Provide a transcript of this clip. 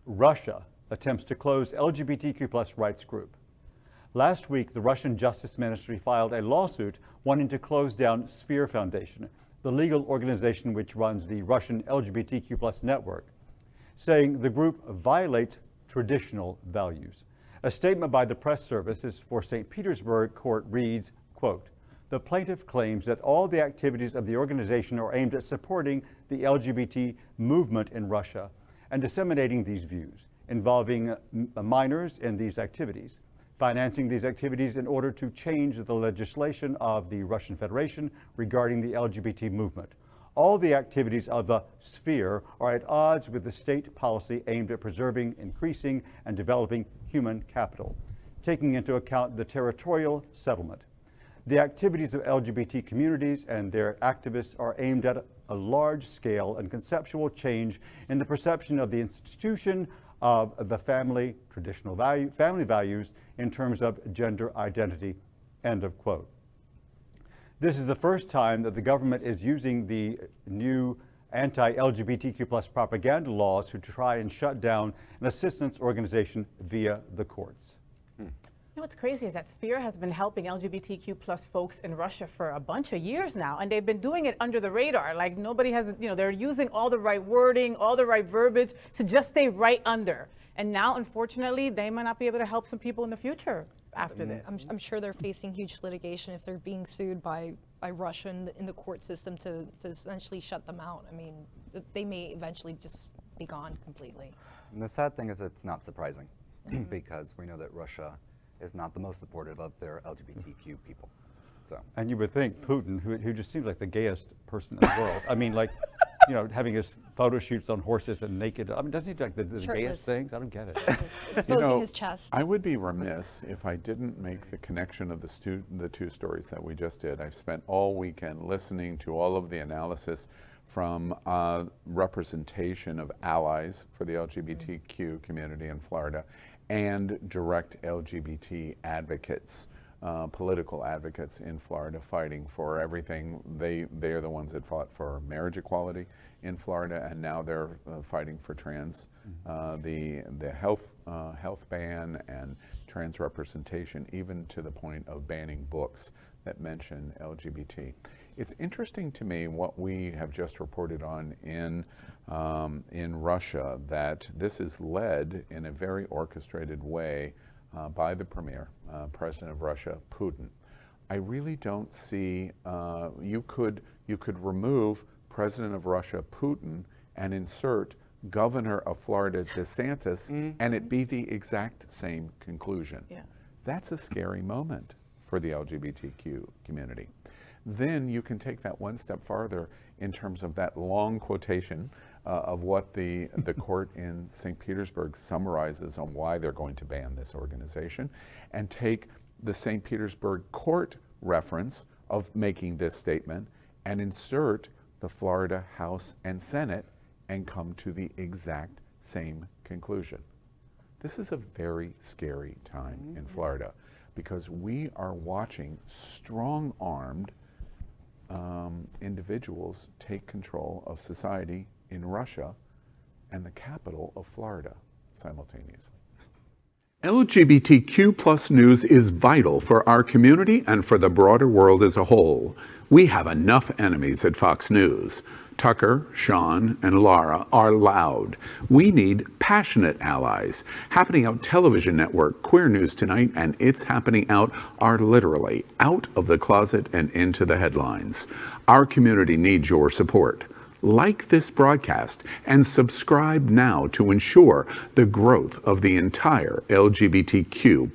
Russia attempts to close LGBTQ+ rights group. Last week, the Russian Justice Ministry filed a lawsuit wanting to close down Sphere Foundation, the legal organization which runs the Russian LGBTQ+ network, saying the group violates traditional values. A statement by the press services for St. Petersburg court reads, quote, "The plaintiff claims that all the activities of the organization are aimed at supporting the LGBT movement in Russia and disseminating these views, involving minors in these activities, financing these activities in order to change the legislation of the Russian Federation regarding the LGBT movement. All the activities of the Sphere are at odds with the state policy aimed at preserving, increasing, and developing human capital, taking into account the territorial settlement. The activities of LGBT communities and their activists are aimed at a large-scale and conceptual change in the perception of the institution of the family, family values in terms of gender identity," end of quote. This is the first time that the government is using the new anti-LGBTQ+ propaganda laws to try and shut down an assistance organization via the courts. You know what's crazy is that Sphere has been helping LGBTQ+ folks in Russia for a bunch of years now, and they've been doing it under the radar. Like nobody has, they're using all the right wording, all the right verbiage to just stay right under. And now, unfortunately, they might not be able to help some people in the future after this. I'm sure they're facing huge litigation if they're being sued by Russia in the court system to essentially shut them out. I mean, they may eventually just be gone completely. And the sad thing is it's not surprising because we know that Russia is not the most supportive of their LGBTQ people. So. And you would think Putin, who just seems like the gayest person in the world, I mean, like, having his photo shoots on horses and naked, I mean, doesn't he do like the gayest things? I don't get it. Exposing his chest. I would be remiss if I didn't make the connection of the two stories that we just did. I've spent all weekend listening to all of the analysis from representation of allies for the LGBTQ community in Florida and direct LGBT advocates, political advocates in Florida fighting for everything. They are the ones that fought for marriage equality in Florida, and now they're fighting for trans, the health ban and trans representation, even to the point of banning books that mention LGBT. It's interesting to me what we have just reported on in Russia, that this is led in a very orchestrated way by the premier, President of Russia, Putin. I really don't see, you could remove President of Russia, Putin, and insert Governor of Florida, DeSantis, and it be the exact same conclusion. Yeah. That's a scary moment for the LGBTQ community. Then you can take that one step farther in terms of that long quotation of what the court in St. Petersburg summarizes on why they're going to ban this organization, and take the St. Petersburg court reference of making this statement and insert the Florida House and Senate and come to the exact same conclusion. This is a very scary time in Florida because we are watching strong-armed individuals take control of society in Russia and the capital of Florida simultaneously. LGBTQ+ news is vital for our community and for the broader world as a whole. We have enough enemies at Fox News. Tucker, Sean, and Laura are loud. We need passionate allies. Happening Out Television Network, Queer News Tonight, and It's Happening Out are literally out of the closet and into the headlines. Our community needs your support. Like this broadcast and subscribe now to ensure the growth of the entire LGBTQ